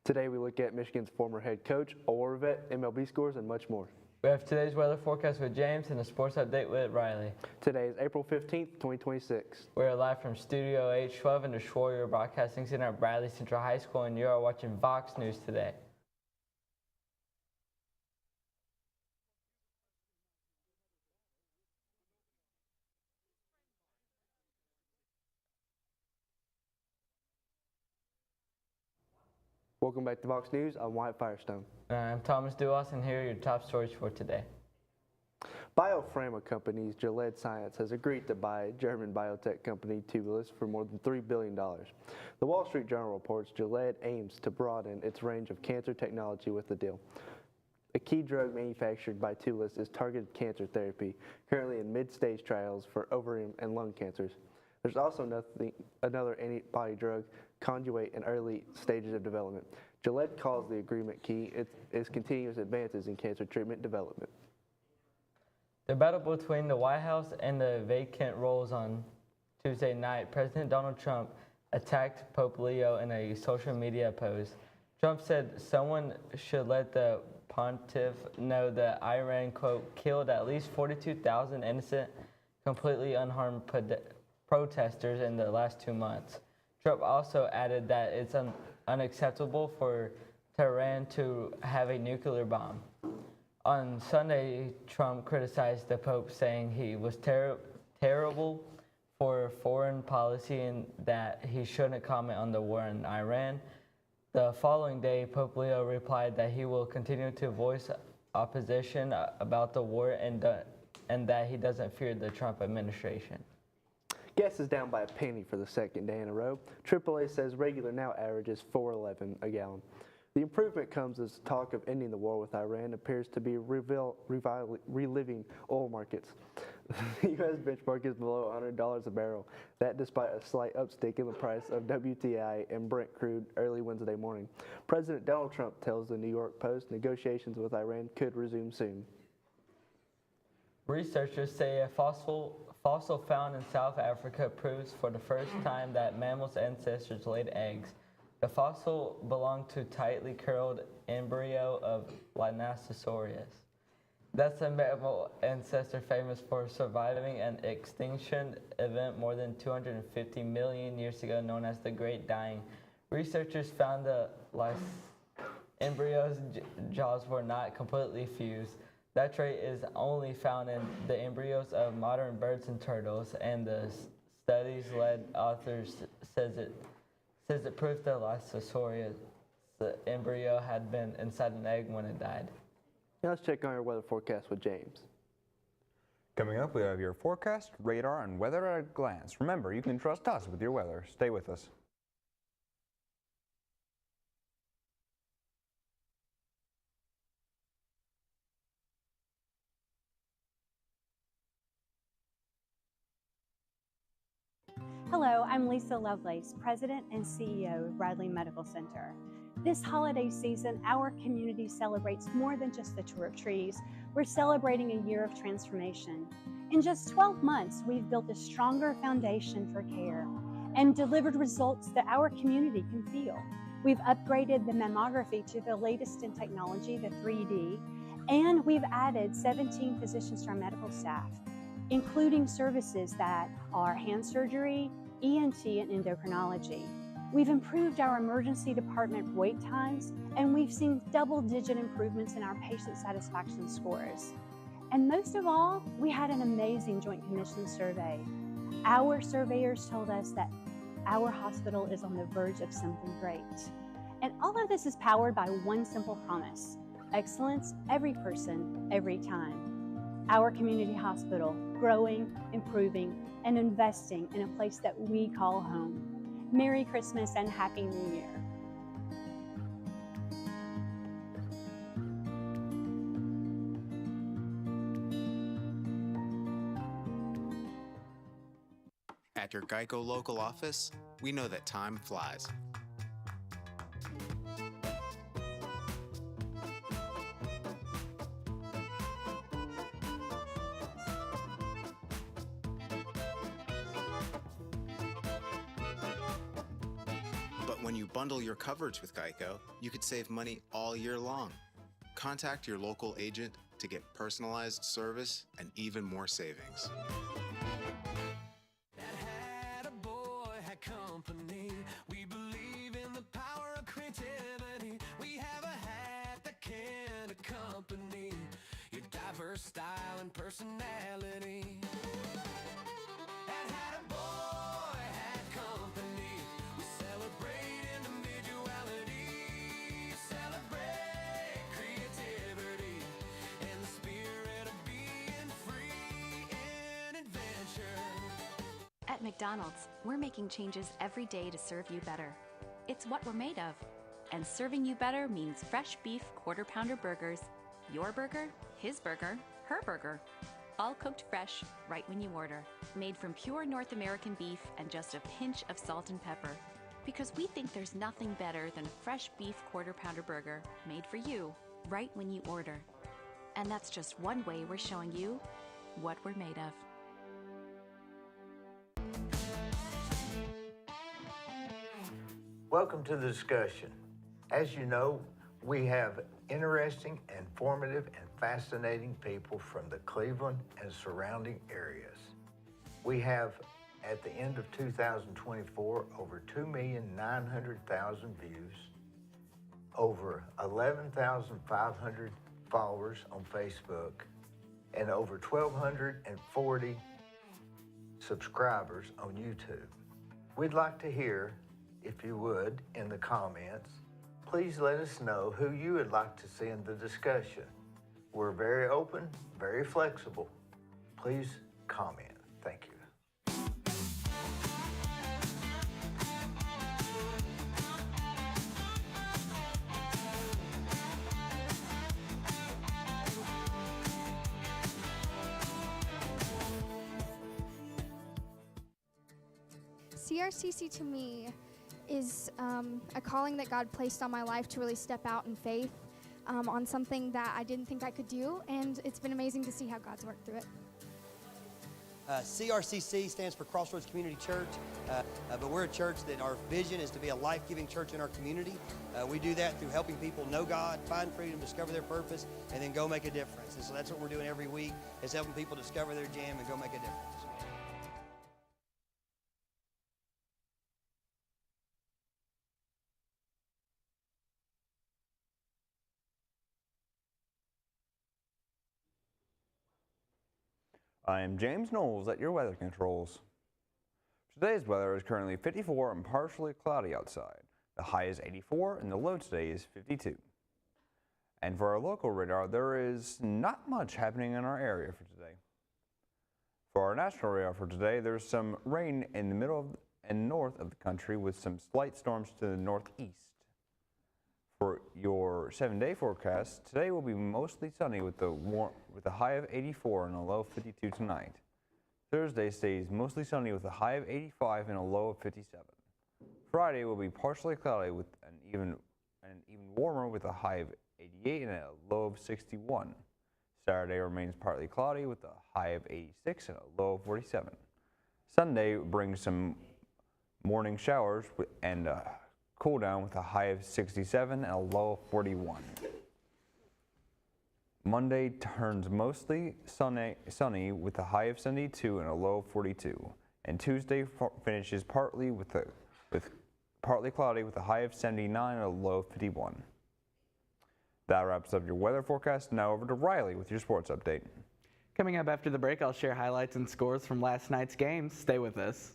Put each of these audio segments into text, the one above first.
Today we look at Michigan's former head coach, award vet, MLB scores, and much more. We have today's weather forecast with James and a sports update with Riley. Today is April 15th, 2026. We're live from Studio H12 in the Shroyer Broadcasting Center at Bradley Central High School, and you are watching VOX News Today. Welcome back to VOX News. I'm Wyatt Firestone. I'm Thomas Duas, and here are your top stories for today. Biopharma company Gilead Science has agreed to buy German biotech company Tubulis for more than $3 billion. The Wall Street Journal reports Gilead aims to broaden its range of cancer technology with the deal. A key drug manufactured by Tubulis is targeted cancer therapy, currently in mid-stage trials for ovarian and lung cancers. There's also another antibody drug conjugate in early stages of development. Gilead calls the agreement key its continuous advances in cancer treatment development. The battle between the White House and the vacant roles on Tuesday night, President Donald Trump attacked Pope Leo in a social media post. Trump said someone should let the pontiff know that Iran, quote, killed at least 42,000 innocent, completely unharmed protesters in the last 2 months. Trump also added that it's unacceptable for Tehran to have a nuclear bomb. On Sunday, Trump criticized the Pope, saying he was terrible for foreign policy and that he shouldn't comment on the war in Iran. The following day, Pope Leo replied that he will continue to voice opposition about the war and that he doesn't fear the Trump administration. Gas is down by a penny for the second day in a row. AAA says regular now averages $4.11 a gallon. The improvement comes as talk of ending the war with Iran appears to be reliving oil markets. The U.S. benchmark is below $100 a barrel. That despite a slight upstick in the price of WTI and Brent crude early Wednesday morning. President Donald Trump tells the New York Post negotiations with Iran could resume soon. Researchers say a fossil found in South Africa proves for the first time that mammals' ancestors laid eggs. The fossil belonged to tightly curled embryo of Linosaurus. That's a mammal ancestor famous for surviving an extinction event more than 250 million years ago known as the Great Dying. Researchers found the embryo's jaws were not completely fused. That trait is only found in the embryos of modern birds and turtles, and the study's lead authors says it proved the Linosaurus, the embryo, had been inside an egg when it died. Now let's check on our weather forecast with James. Coming up, we have your forecast, radar, and weather at a glance. Remember, you can trust us with your weather. Stay with us. Hello, I'm Lisa Lovelace, President and CEO of Bradley Medical Center. This holiday season, our community celebrates more than just the tour of trees. We're celebrating a year of transformation. In just 12 months, we've built a stronger foundation for care and delivered results that our community can feel. We've upgraded the mammography to the latest in technology, the 3D, and we've added 17 physicians to our medical staff, including services that are hand surgery, ENT, and endocrinology. We've improved our emergency department wait times, and we've seen double-digit improvements in our patient satisfaction scores. And most of all, we had an amazing Joint Commission survey. Our surveyors told us that our hospital is on the verge of something great. And all of this is powered by one simple promise: excellence, every person, every time. Our community hospital, growing, improving, and investing in a place that we call home. Merry Christmas and Happy New Year. At your Geico local office, we know that time flies. When you bundle your coverage with Geico, you could save money all year long. Contact your local agent to get personalized service and even more savings. That hat a boy had company. We believe in the power of creativity. We have a hat that can accompany your diverse style and personality. That hat a boy had company. We celebrate individuality, celebrate creativity, and the spirit of being free in adventure. At McDonald's, we're making changes every day to serve you better. It's what we're made of. And serving you better means fresh beef quarter pounder burgers. Your burger, his burger, her burger. All cooked fresh, right when you order. Made from pure North American beef and just a pinch of salt and pepper. Because we think there's nothing better than a fresh beef quarter pounder burger made for you, right when you order. And that's just one way we're showing you what we're made of. Welcome to the discussion. As you know, we have interesting, informative, and fascinating people from the Cleveland and surrounding areas. We have, at the end of 2024, over 2,900,000 views, over 11,500 followers on Facebook, and over 1,240 subscribers on YouTube. We'd like to hear, if you would, in the comments, please let us know who you would like to see in the discussion. We're very open, very flexible. Please comment. Thank you. CRCC to me is a calling that God placed on my life to really step out in faith on something that I didn't think I could do, and it's been amazing to see how God's worked through it. CRCC stands for Crossroads Community Church, but we're a church that our vision is to be a life-giving church in our community. We do that through helping people know God, find freedom, discover their purpose, and then go make a difference. And so that's what we're doing every week, is helping people discover their jam and go make a difference. I am James Knowles at your weather controls. Today's weather is currently 54 and partially cloudy outside. The high is 84 and the low today is 52. And for our local radar, there is not much happening in our area for today. For our national radar for today, there's some rain in the middle and north of the country with some slight storms to the northeast. For your 7-day forecast, today will be mostly sunny with a high of 84 and a low of 52 tonight. Thursday stays mostly sunny with a high of 85 and a low of 57. Friday will be partially cloudy with an even warmer with a high of 88 and a low of 61. Saturday remains partly cloudy with a high of 86 and a low of 47. Sunday brings some morning showers and cool down with a high of 67 and a low of 41. Monday turns mostly sunny with a high of 72 and a low of 42. And Tuesday finishes partly cloudy with a high of 79 and a low of 51. That wraps up your weather forecast. Now over to Riley with your sports update. Coming up after the break, I'll share highlights and scores from last night's games. Stay with us.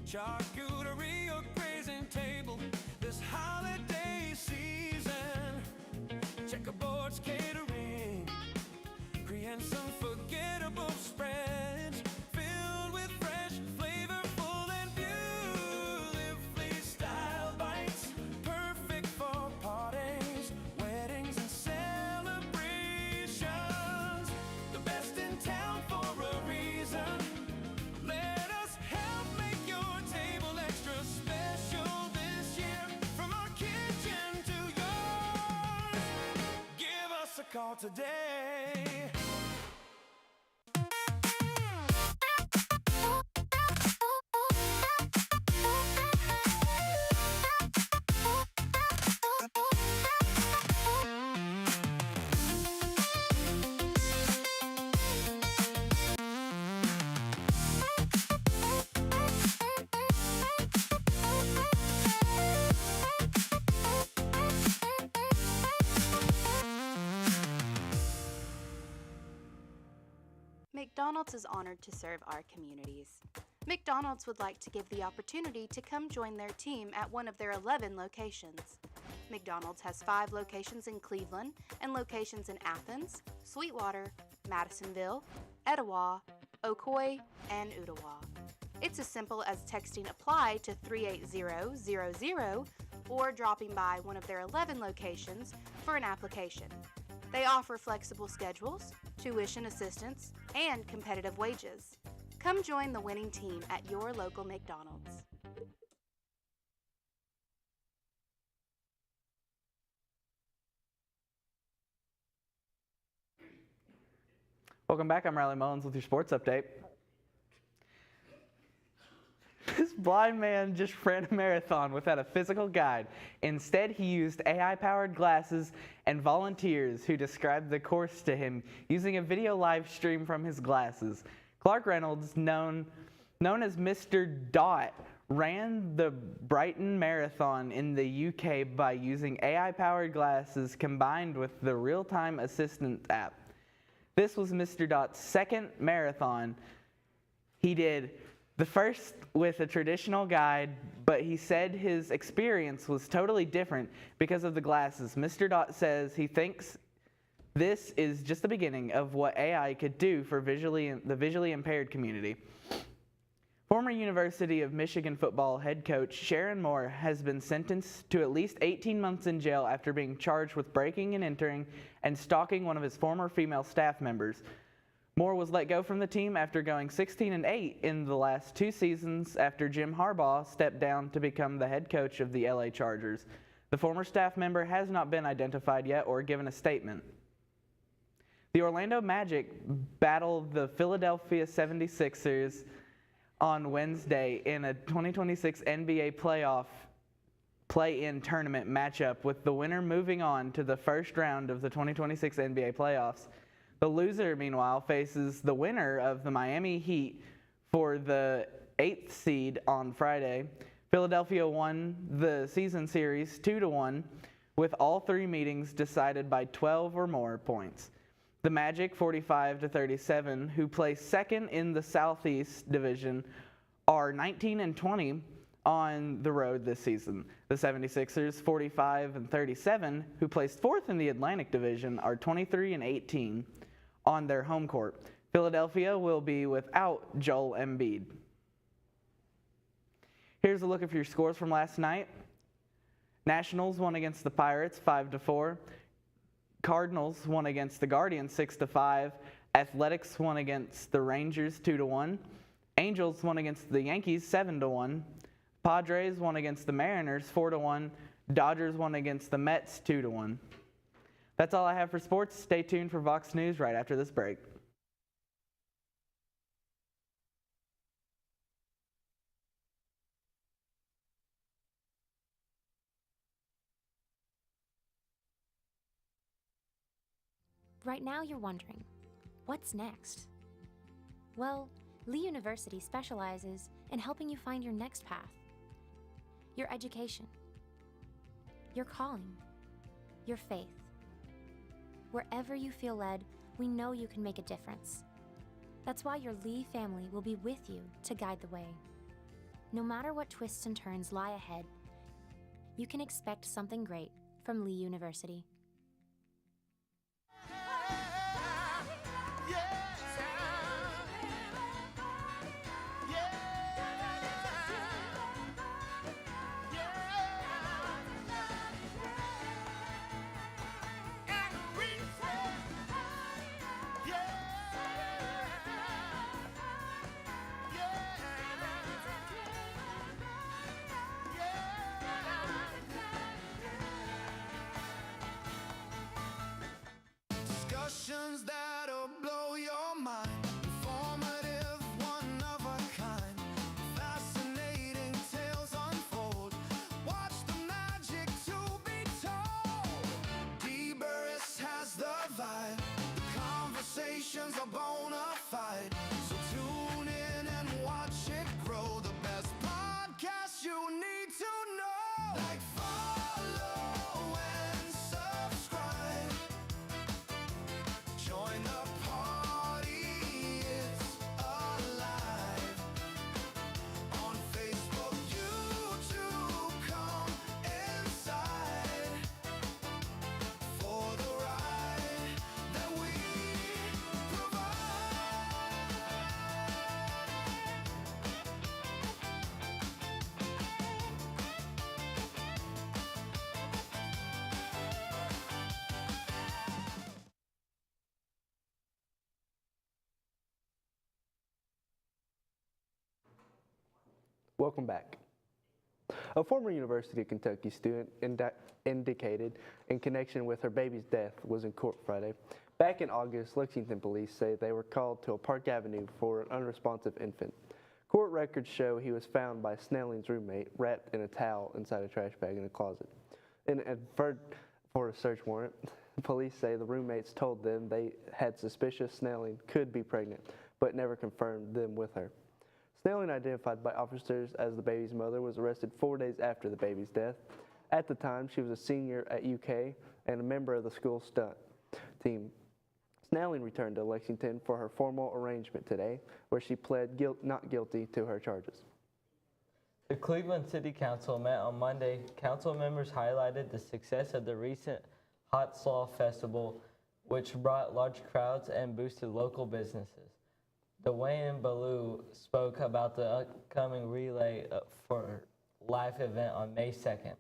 Charcuterie or grazing table this holiday season. Checkerboards catering. and some forgettable spreads filled with fresh, flavorful, and beautifully styled bites. Perfect for parties, weddings, and celebrations. The best in town for a reason. Let us help make your table extra special this year. From our kitchen to yours, give us a call today. McDonald's is honored to serve our communities. McDonald's would like to give the opportunity to come join their team at one of their 11 locations. McDonald's has 5 locations in Cleveland and locations in Athens, Sweetwater, Madisonville, Etowah, Ocoee, and Ottawa. It's as simple as texting APPLY to 38000 or dropping by one of their 11 locations for an application. They offer flexible schedules, tuition assistance, and competitive wages. Come join the winning team at your local McDonald's. Welcome back. I'm Riley Mullins with your sports update. This blind man just ran a marathon without a physical guide. Instead, he used AI-powered glasses and volunteers who described the course to him using a video live stream from his glasses. Clark Reynolds, known as Mr. Dot, ran the Brighton Marathon in the UK by using AI-powered glasses combined with the real-time assistant app. This was Mr. Dot's second marathon. He did the first with a traditional guide, but he said his experience was totally different because of the glasses. Mr. Dot says he thinks this is just the beginning of what AI could do for the visually impaired community. Former University of Michigan football head coach Sharon Moore has been sentenced to at least 18 months in jail after being charged with breaking and entering and stalking one of his former female staff members. Moore was let go from the team after going 16-8 in the last 2 seasons after Jim Harbaugh stepped down to become the head coach of the LA Chargers. The former staff member has not been identified yet or given a statement. The Orlando Magic battled the Philadelphia 76ers on Wednesday in a 2026 NBA playoff play-in tournament matchup, with the winner moving on to the first round of the 2026 NBA playoffs. The loser, meanwhile, faces the winner of the Miami Heat for the 8th seed on Friday. Philadelphia won the season series 2-1, with all 3 meetings decided by 12 or more points. The Magic, 45-37, who placed second in the Southeast Division, are 19-20 on the road this season. The 76ers, 45-37, who placed fourth in the Atlantic Division, are 23-18 on their home court. Philadelphia will be without Joel Embiid. Here's a look at your scores from last night. Nationals won against the Pirates 5-4. Cardinals won against the Guardians 6-5. Athletics won against the Rangers 2-1. Angels won against the Yankees 7-1. Padres won against the Mariners 4-1. Dodgers won against the Mets 2-1. That's all I have for sports. Stay tuned for Vox News right after this break. Right now you're wondering, what's next? Well, Lee University specializes in helping you find your next path. Your education, your calling, your faith. Wherever you feel led, we know you can make a difference. That's why your Lee family will be with you to guide the way. No matter what twists and turns lie ahead, you can expect something great from Lee University. Yeah. questions that'll blow your mind. Informative, one of a kind. Fascinating tales unfold. Watch the magic to be told. D-Burris has the vibe. The conversations are bona fide. So tune in and watch it grow. The best podcast you need to know. Like, follow and subscribe. Join the party, it's alive. On Facebook, YouTube, come inside for the ride that we provide. Welcome back. A former University of Kentucky student indicated in connection with her baby's death was in court Friday. Back in August, Lexington police say they were called to a Park Avenue for an unresponsive infant. Court records show he was found by Snelling's roommate wrapped in a towel inside a trash bag in a closet. And for a search warrant, police say the roommates told them they had suspicious Snelling could be pregnant, but never confirmed them with her. Snelling, identified by officers as the baby's mother, was arrested 4 days after the baby's death. At the time, she was a senior at UK and a member of the school stunt team. Snelling returned to Lexington for her formal arraignment today, where she pled not guilty to her charges. The Cleveland City Council met on Monday. Council members highlighted the success of the recent Hot Slaw Festival, which brought large crowds and boosted local businesses. Dwayne Ballou spoke about the upcoming Relay for Life event on May 2nd,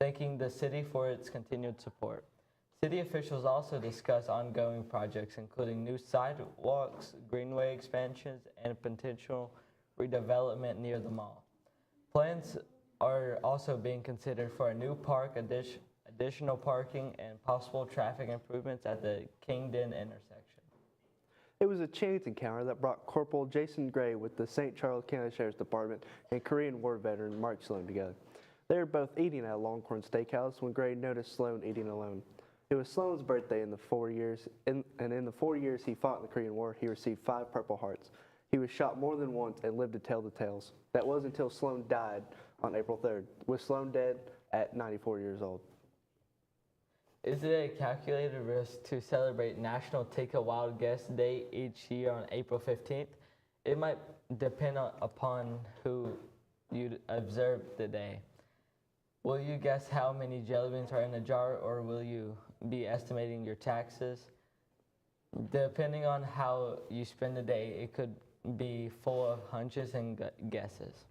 thanking the city for its continued support. City officials also discussed ongoing projects, including new sidewalks, greenway expansions, and potential redevelopment near the mall. Plans are also being considered for a new park, additional parking, and possible traffic improvements at the Kingdon intersection. It was a chance encounter that brought Corporal Jason Gray with the St. Charles County Sheriff's Department and Korean War veteran Mark Sloan together. They were both eating at a Longhorn Steakhouse when Gray noticed Sloan eating alone. It was Sloan's birthday in the 4 years, and in the 4 years he fought in the Korean War, he received 5 Purple Hearts. He was shot more than once and lived to tell the tales. That was until Sloan died on April 3rd, with Sloan dead at 94 years old. Is it a calculated risk to celebrate National Take a Wild Guess Day each year on April 15th? It might depend upon who you observe the day. Will you guess how many jelly beans are in a jar, or will you be estimating your taxes? Depending on how you spend the day, it could be full of hunches and guesses.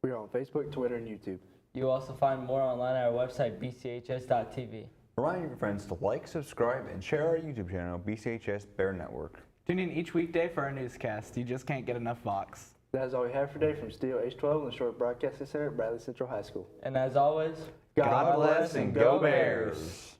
We are on Facebook, Twitter, and YouTube. You'll also find more online at our website, bchs.tv. Remind your friends to like, subscribe, and share our YouTube channel, BCHS Bear Network. Tune in each weekday for our newscast. You just can't get enough Vox. That is all we have for today from Studio H12 and the Shroyer Broadcasting Center at Bradley Central High School. And as always, God bless and go Bears!